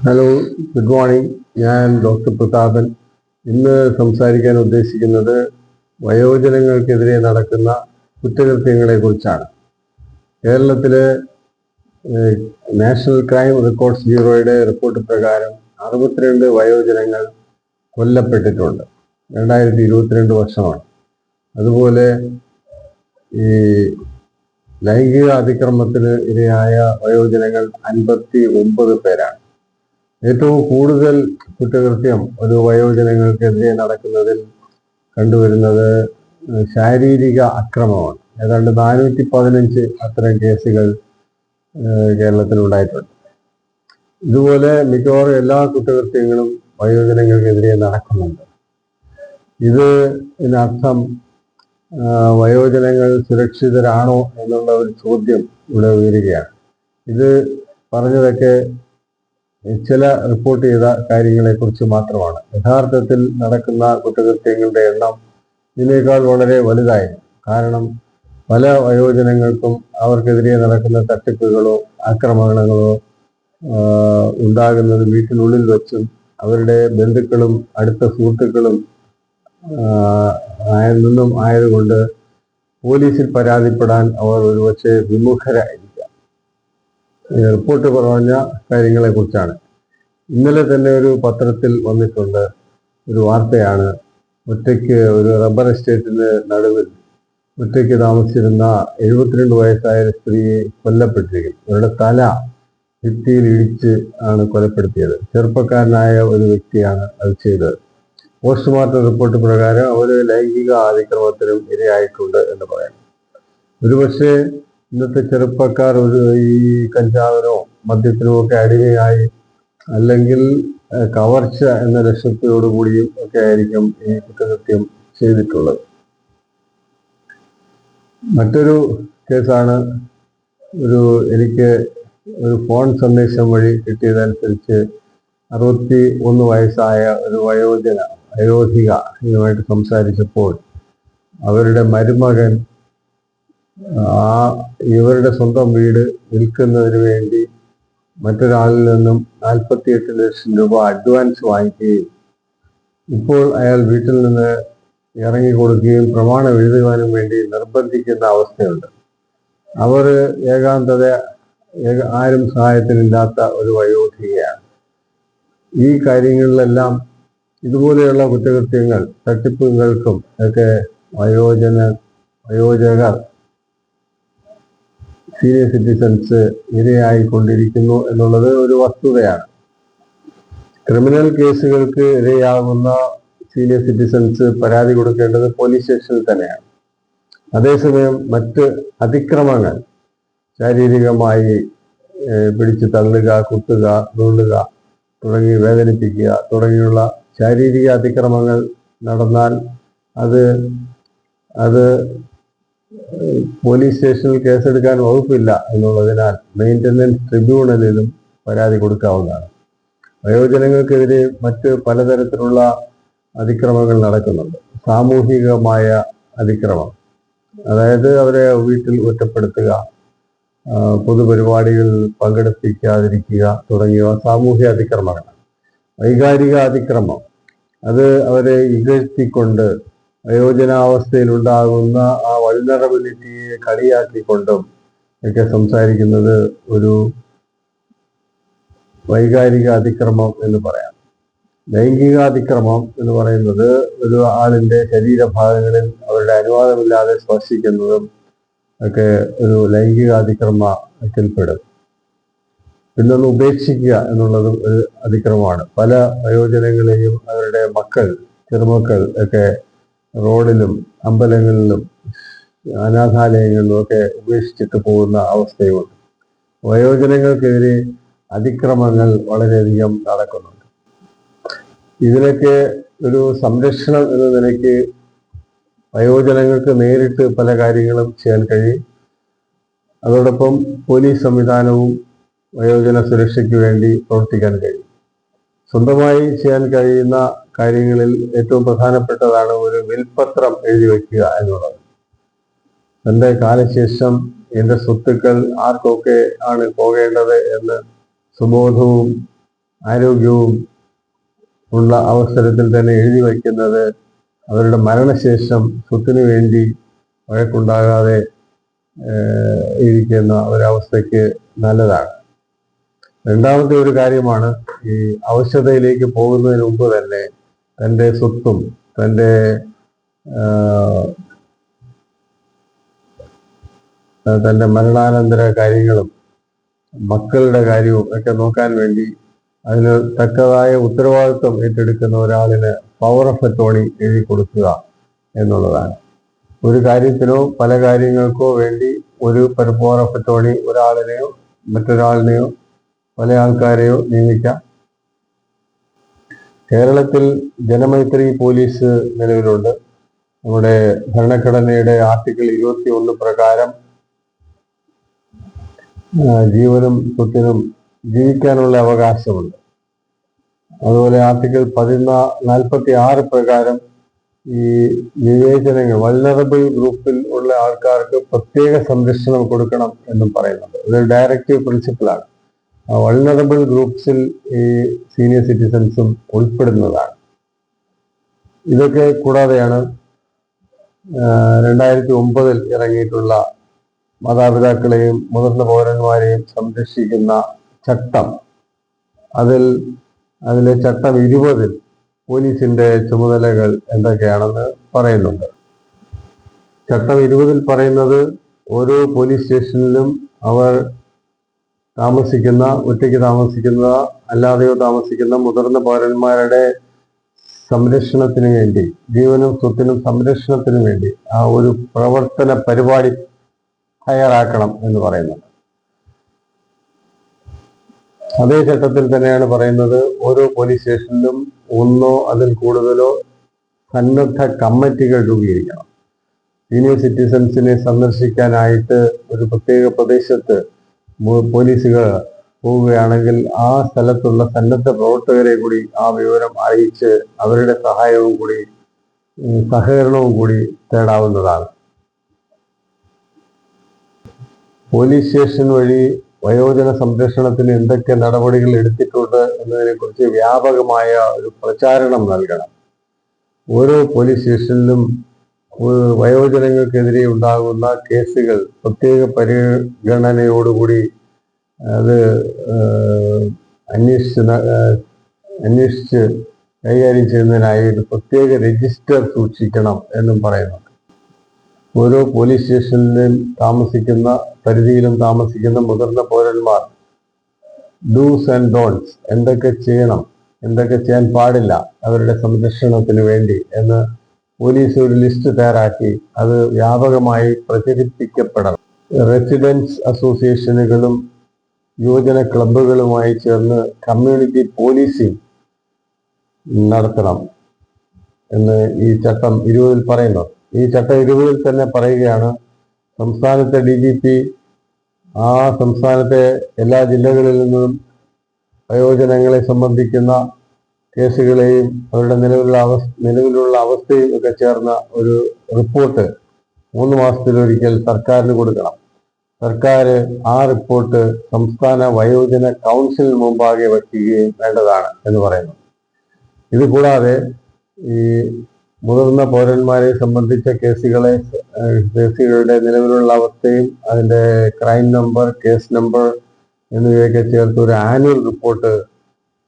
Hello, good morning. ഞാൻ doctor Prathapan. ഇന്ന് സംസാരിക്കാൻ ഉദ്ദേശിക്കുന്നത് വയോജനങ്ങൾക്കെതിരെ നടക്കുന്ന കുറ്റകൃത്യങ്ങളെ കുറിച്ചാണ്. കേരളത്തിലെ നാഷണൽ ക്രൈം റെക്കോർഡ്സ് ബ്യൂറോയുടെ റിപ്പോർട്ട് പ്രകാരം 62 വയോജനങ്ങൾ കൊല്ലപ്പെട്ടിട്ടുണ്ട്. 2022 വർഷമാണ്. അതുപോലെ ഈ ലൈംഗിക അതിക്രമത്തിന് ഇരയായ വയോജനങ്ങൾ 59 പേരാണ്. ഏറ്റവും കൂടുതൽ കുറ്റകൃത്യം ഒരു വയോജനങ്ങൾക്കെതിരെ നടക്കുന്നതിൽ കണ്ടുവരുന്നത് ശാരീരിക അക്രമമാണ്. ഏതാണ്ട് 415 അത്തരം കേസുകൾ കേരളത്തിലുണ്ടായിട്ടുണ്ട്. ഇതുപോലെ മിക്കവാറും എല്ലാ കുറ്റകൃത്യങ്ങളും വയോജനങ്ങൾക്കെതിരെ നടക്കുന്നുണ്ട്. ഇതിനർത്ഥം വയോജനങ്ങൾ സുരക്ഷിതരാണോ എന്നുള്ള ഒരു ചോദ്യം ഇവിടെ ഉയരുകയാണ്. ഇത് പറഞ്ഞതൊക്കെ ചില റിപ്പോർട്ട് ചെയ്ത കാര്യങ്ങളെക്കുറിച്ച് മാത്രമാണ്. യഥാർത്ഥത്തിൽ നടക്കുന്ന കുറ്റകൃത്യങ്ങളുടെ എണ്ണം ഇതിനേക്കാൾ വളരെ വലുതായിരുന്നു. കാരണം പല വയോജനങ്ങൾക്കും അവർക്കെതിരെ നടക്കുന്ന തട്ടിപ്പുകളോ ആക്രമണങ്ങളോ ഉണ്ടാകുന്നത് വീട്ടിനുള്ളിൽ വെച്ചും അവരുടെ ബന്ധുക്കളും അടുത്ത സുഹൃത്തുക്കളും നിന്നും ആയതുകൊണ്ട് പോലീസിൽ പരാതിപ്പെടാൻ അവർ ഒരുപക്ഷെ വിമുഖരായിരിക്കാം. റിപ്പോർട്ട് പറഞ്ഞ കാര്യങ്ങളെ കുറിച്ചാണ്. ഇന്നലെ തന്നെ ഒരു പത്രത്തിൽ വന്നിട്ടുണ്ട് ഒരു വാർത്തയാണ്. ഒറ്റയ്ക്ക് ഒരു റബ്ബർ എസ്റ്റേറ്റിന് നടുവിൽ ഒറ്റയ്ക്ക് താമസിച്ചിരുന്ന 72 വയസ്സായ സ്ത്രീയെ കൊല്ലപ്പെട്ടിരിക്കുന്നു. അവരുടെ തല ഭിത്തിയിൽ ഇടിച്ച് ആണ് കൊലപ്പെടുത്തിയത്. ചെറുപ്പക്കാരനായ ഒരു വ്യക്തിയാണ് അത് ചെയ്തത്. പോസ്റ്റ്മോർട്ടം റിപ്പോർട്ട് പ്രകാരം അവർ ലൈംഗിക അതിക്രമത്തിനും ഇരയായിട്ടുണ്ട് എന്ന് പറയാം. ഒരുപക്ഷെ ഇന്നത്തെ ചെറുപ്പക്കാർ ഈ കഞ്ചാവിനോ മദ്യത്തിനോ ഒക്കെ അടിമയായി അല്ലെങ്കിൽ കവർച്ച എന്ന ലക്ഷ്യത്തോടുകൂടിയും ഒക്കെ ആയിരിക്കും ഈ കുറ്റകൃത്യം ചെയ്തിട്ടുള്ളത്. മറ്റൊരു കേസാണ് എനിക്ക് ഒരു ഫോൺ സന്ദേശം വഴി കിട്ടിയതനുസരിച്ച് 61 വയസ്സായ ഒരു വയോധികയുമായിട്ട് സംസാരിച്ചപ്പോൾ അവരുടെ മരുമകൻ ഇവരുടെ സ്വന്തം വീട് വിൽക്കുന്നതിന് വേണ്ടി മറ്റൊരാളിൽ നിന്നും 48 ലക്ഷം രൂപ അഡ്വാൻസ് വാങ്ങിക്കുകയും ഇപ്പോൾ അയാൾ വീട്ടിൽ നിന്ന് ഇറങ്ങിക്കൊടുക്കുകയും പ്രമാണം എഴുതുവാനും വേണ്ടി നിർബന്ധിക്കുന്ന അവസ്ഥയുണ്ട്. അവർ ആരും സഹായത്തിനില്ലാത്ത ഒരു വയോധികയാണ്. ഈ കാര്യങ്ങളിലെല്ലാം ഇതുപോലെയുള്ള കുറ്റകൃത്യങ്ങൾ തട്ടിപ്പുകൾക്കും ഒക്കെ വയോജകർ സീനിയർ സിറ്റിസൺസ് ഇരയായിക്കൊണ്ടിരിക്കുന്നു എന്നുള്ളത് ഒരു വസ്തുതയാണ്. ക്രിമിനൽ കേസുകൾക്ക് ഇരയാകുന്ന സീനിയർ സിറ്റിസൺസ് പരാതി കൊടുക്കേണ്ടത് പോലീസ് സ്റ്റേഷനിൽ തന്നെയാണ്. അതേസമയം മറ്റ് അതിക്രമങ്ങൾ, ശാരീരികമായി പിടിച്ചു തള്ളുക, കുത്തുക, നുള്ളുക തുടങ്ങി വേദനിപ്പിക്കുക തുടങ്ങിയുള്ള ശാരീരിക അതിക്രമങ്ങൾ നടന്നാൽ അത് പോലീസ് സ്റ്റേഷനിൽ കേസെടുക്കാൻ വകുപ്പില്ല എന്നുള്ളതിനാൽ മെയിൻ്റനൻസ് ട്രിബ്യൂണലിലും പരാതി കൊടുക്കാവുന്നതാണ്. വയോജനങ്ങൾക്കെതിരെ മറ്റ് പലതരത്തിലുള്ള അതിക്രമങ്ങൾ നടക്കുന്നുണ്ട്. സാമൂഹികമായ അതിക്രമം, അതായത് അവരെ വീട്ടിൽ ഒറ്റപ്പെടുത്തുക, പൊതുപരിപാടികളിൽ പങ്കെടുപ്പിക്കാതിരിക്കുക തുടങ്ങിയവ സാമൂഹിക അതിക്രമങ്ങളാണ്. വൈകാരിക അതിക്രമം, അത് അവരെ ഇകഴ്ത്തിക്കൊണ്ട് വയോജനാവസ്ഥയിലുണ്ടാകുന്ന ആ വൾനറബിലിറ്റിയെ കളിയാക്കിക്കൊണ്ടും ഒക്കെ സംസാരിക്കുന്നത് ഒരു വൈകാരിക അതിക്രമം എന്ന് പറയാം. ലൈംഗിക അതിക്രമം എന്ന് പറയുന്നത് ഒരു ആളിന്റെ ശരീരഭാഗങ്ങളിൽ അവരുടെ അനുവാദമില്ലാതെ സ്പർശിക്കുന്നതും ഒക്കെ ഒരു ലൈംഗിക അതിക്രമത്തിൽപ്പെടും. പിന്നൊന്ന് ഉപേക്ഷിക്കുക എന്നുള്ളതും ഒരു അതിക്രമമാണ്. പല വയോജനങ്ങളെയും അവരുടെ ചെറുമക്കൾ ഒക്കെ റോഡിലും അമ്പലങ്ങളിലും അനാഥാലയങ്ങളിലും ഒക്കെ ഉപേക്ഷിച്ചിട്ട് പോകുന്ന അവസ്ഥയുണ്ട്. വയോജനങ്ങൾക്കെതിരെ അതിക്രമങ്ങൾ വളരെയധികം നടക്കുന്നുണ്ട്. ഇതിനൊക്കെ ഒരു സംരക്ഷണം എന്ന നിലയ്ക്ക് വയോജനങ്ങൾക്ക് നേരിട്ട് പല കാര്യങ്ങളും ചെയ്യാൻ കഴിയും. അതോടൊപ്പം പോലീസ് സംവിധാനവും വയോജന സുരക്ഷയ്ക്ക് വേണ്ടി പ്രവർത്തിക്കാൻ കഴിയും. സ്വന്തമായി ചെയ്യാൻ കഴിയുന്ന കാര്യങ്ങളിൽ ഏറ്റവും പ്രധാനപ്പെട്ടതാണ് ഒരു വിൽപത്രം എഴുതി വയ്ക്കുക എന്നുള്ളത്. തൻ്റെ കാലശേഷം എൻ്റെ സ്വത്തുക്കൾ ആർക്കൊക്കെ ആണ് പോകേണ്ടത് എന്ന് സുബോധവും ആരോഗ്യവും ഉള്ള അവസരത്തിൽ തന്നെ എഴുതി വയ്ക്കുന്നത് അവരുടെ മരണശേഷം സ്വത്തിനു വേണ്ടി വഴക്കുണ്ടാകാതെ ഇരിക്കുന്ന ഒരവസ്ഥയ്ക്ക് നല്ലതാണ്. രണ്ടാമത്തെ ഒരു കാര്യമാണ്, ഈ അവശതയിലേക്ക് പോകുന്നതിന് മുമ്പ് തന്നെ തൻ്റെ സ്വത്തും തൻ്റെ മരണാനന്തര കാര്യങ്ങളും മക്കളുടെ കാര്യവും ഒക്കെ നോക്കാൻ വേണ്ടി അതിന് തക്കതായ ഉത്തരവാദിത്വം ഏറ്റെടുക്കുന്ന ഒരാളിന് പവർ ഓഫ് അറ്റോർണി എഴുതി കൊടുക്കുക എന്നുള്ളതാണ്. ഒരു കാര്യത്തിനോ പല കാര്യങ്ങൾക്കോ വേണ്ടി ഒരു പവർ ഓഫ് അറ്റോർണി ഒരാളിനെയോ മറ്റൊരാളിനെയോ പല ആൾക്കാരെയോ നിയമിക്കാം. കേരളത്തിൽ ജനമൈത്രി പോലീസ് നിലവിലുണ്ട്. നമ്മുടെ ഭരണഘടനയുടെ ആർട്ടിക്കിൾ 21 പ്രകാരം ജീവനും സ്വത്തിനും ജീവിക്കാനുള്ള അവകാശമുണ്ട്. അതുപോലെ ആർട്ടിക്കിൾ 46 പ്രകാരം ഈ വിവേചനങ്ങൾ വൾനറബിൾ ഗ്രൂപ്പിൽ ഉള്ള ആൾക്കാർക്ക് പ്രത്യേക സംരക്ഷണം കൊടുക്കണം എന്നും പറയുന്നുണ്ട്. ഇത് ഡയറക്റ്റീവ് പ്രിൻസിപ്പിളാണ്. വൾനറബിൾ ഗ്രൂപ്പ്സിൽ ഈ സീനിയർ സിറ്റിസൺസും ഉൾപ്പെടുന്നതാണ്. ഇതൊക്കെ കൂടാതെയാണ് 2009 ഇറങ്ങിയിട്ടുള്ള മാതാപിതാക്കളെയും മുതിർന്ന പൗരന്മാരെയും സംരക്ഷിക്കുന്ന ചട്ടം. അതിലെ ചട്ടം 20 പോലീസിന്റെ ചുമതലകൾ എന്തൊക്കെയാണെന്ന് പറയുന്നുണ്ട്. ചട്ടം 20 പറയുന്നത് ഓരോ പോലീസ് സ്റ്റേഷനിലും അവർ ഒറ്റയ്ക്ക് താമസിക്കുന്ന അല്ലാതെയോ താമസിക്കുന്ന മുതിർന്ന പൗരന്മാരുടെ സംരക്ഷണത്തിന് വേണ്ടി, ജീവനും സ്വത്തിനും സംരക്ഷണത്തിന് വേണ്ടി ആ ഒരു പ്രവർത്തന പരിപാടി തയ്യാറാക്കണം എന്ന് പറയുന്നുണ്ട്. അതേ ചട്ടത്തിൽ തന്നെയാണ് പറയുന്നത്, ഓരോ പോലീസ് സ്റ്റേഷനിലും ഒന്നോ അതിൽ കൂടുതലോ സന്നദ്ധ കമ്മിറ്റികൾ രൂപീകരിക്കണം. സീനിയർ സിറ്റിസൺസിനെ സന്ദർശിക്കാനായിട്ട് ഒരു പ്രത്യേക പ്രദേശത്ത് പോലീസുകൾ പോവുകയാണെങ്കിൽ ആ സ്ഥലത്തുള്ള സന്നദ്ധ പ്രവർത്തകരെ കൂടി ആ വിവരം അറിയിച്ച് അവരുടെ സഹകരണവും കൂടി തേടാവുന്നതാണ്. പോലീസ് സ്റ്റേഷൻ വഴി വയോജന സംരക്ഷണത്തിന് എന്തൊക്കെ നടപടികൾ എടുത്തിട്ടുണ്ട് എന്നതിനെ കുറിച്ച് വ്യാപകമായ ഒരു പ്രചാരണം നൽകണം. ഓരോ പോലീസ് സ്റ്റേഷനിലും വയോജനങ്ങൾക്കെതിരെ ഉണ്ടാകുന്ന കേസുകൾ പ്രത്യേക പരിഗണനയോടുകൂടി അത് അന്വേഷിച്ച് കൈകാര്യം ചെയ്യുന്നതിനായി ഒരു പ്രത്യേക രജിസ്റ്റർ സൂക്ഷിക്കണം എന്നും പറയുന്നുണ്ട്. ഓരോ പോലീസ് സ്റ്റേഷനിലും പരിധിയിലും താമസിക്കുന്ന മുതിർന്ന പൗരന്മാർ ഡൂസ് ആൻഡ് ഡോൺസ് എന്തൊക്കെ ചെയ്യണം, എന്തൊക്കെ ചെയ്യാൻ പാടില്ല അവരുടെ സംരക്ഷണത്തിന് വേണ്ടി എന്ന് പോലീസ് ഒരു ലിസ്റ്റ് തയ്യാറാക്കി അത് വ്യാപകമായി പ്രചരിപ്പിക്കപ്പെടണം. റെസിഡൻസ് അസോസിയേഷനുകളും യുവജന ക്ലബ്ബുകളുമായി ചേർന്ന് കമ്മ്യൂണിറ്റി പോലീസിംഗ് നടത്തണം എന്ന് ഈ ചട്ടം 20 പറയുന്നു. ഈ ചട്ടം 20 തന്നെ പറയുകയാണ്, സംസ്ഥാനത്തെ DGP ആ സംസ്ഥാനത്തെ എല്ലാ ജില്ലകളിൽ നിന്നും വയോജനങ്ങളെ സംബന്ധിക്കുന്ന കേസുകളെയും അവരുടെ നിലവിലുള്ള അവസ്ഥയും ഒക്കെ ചേർന്ന ഒരു റിപ്പോർട്ട് 3 മാസത്തിലൊരിക്കൽ സർക്കാരിന് കൊടുക്കണം. സർക്കാർ ആ റിപ്പോർട്ട് സംസ്ഥാന വയോജന കൗൺസിലിന് മുമ്പാകെ വയ്ക്കുകയും വേണ്ടതാണ് എന്ന് പറയുന്നു. ഇത് കൂടാതെ ഈ മുതിർന്ന പൗരന്മാരെ സംബന്ധിച്ച കേസുകളുടെ നിലവിലുള്ള അവസ്ഥയും അതിൻ്റെ ക്രൈം നമ്പർ, കേസ് നമ്പർ എന്നിവയൊക്കെ ചേർത്ത് ഒരു ആനുവൽ റിപ്പോർട്ട്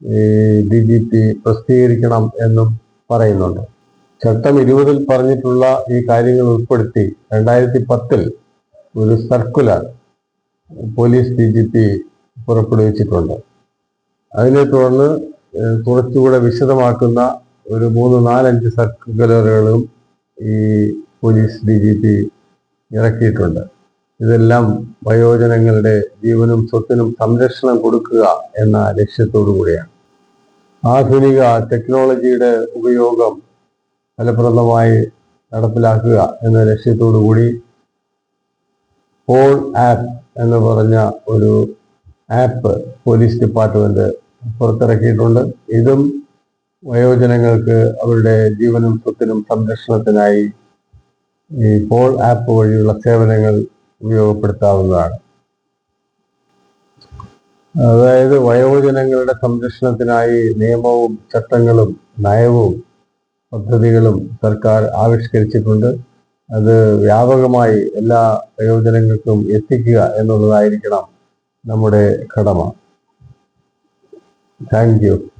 ഈ DGP പ്രസിദ്ധീകരിക്കണം എന്നും പറയുന്നുണ്ട്. ചട്ടം 20 പറഞ്ഞിട്ടുള്ള ഈ കാര്യങ്ങൾ ഉൾപ്പെടുത്തി 2010 ഒരു സർക്കുലർ പോലീസ് DGP പുറപ്പെടുവിച്ചിട്ടുണ്ട്. അതിനെ തുടർന്ന് കുറച്ചുകൂടെ വിശദമാക്കുന്ന ഒരു 3-4-5 സർക്കുലറുകളും ഈ പോലീസ് DGP ഇറക്കിയിട്ടുണ്ട്. ഇതെല്ലാം വയോജനങ്ങളുടെ ജീവനും സ്വത്തിനും സംരക്ഷണം കൊടുക്കുക എന്ന ലക്ഷ്യത്തോടു കൂടിയാണ്. ആധുനിക ടെക്നോളജിയുടെ ഉപയോഗം ഫലപ്രദമായി നടപ്പിലാക്കുക എന്ന ലക്ഷ്യത്തോടു കൂടി പോൾ ആപ്പ് എന്ന് പറഞ്ഞ ഒരു ആപ്പ് പോലീസ് ഡിപ്പാർട്ട്മെന്റ് പുറത്തിറക്കിയിട്ടുണ്ട്. ഇതും വയോജനങ്ങൾക്ക് അവരുടെ ജീവനും സ്വത്തിനും സംരക്ഷണത്തിനായി ഈ പോൾ ആപ്പ് വഴിയുള്ള സേവനങ്ങൾ ഉപയോഗപ്പെടുത്താവുന്നതാണ്. അതായത് വയോജനങ്ങളുടെ സംരക്ഷണത്തിനായി നിയമവും ചട്ടങ്ങളും നയവും പദ്ധതികളും സർക്കാർ ആവിഷ്കരിച്ചിട്ടുണ്ട്. അത് വ്യാപകമായി എല്ലാ വയോജനങ്ങൾക്കും എത്തിക്കുക എന്നുള്ളതായിരിക്കണം നമ്മുടെ കടമ. Thank you.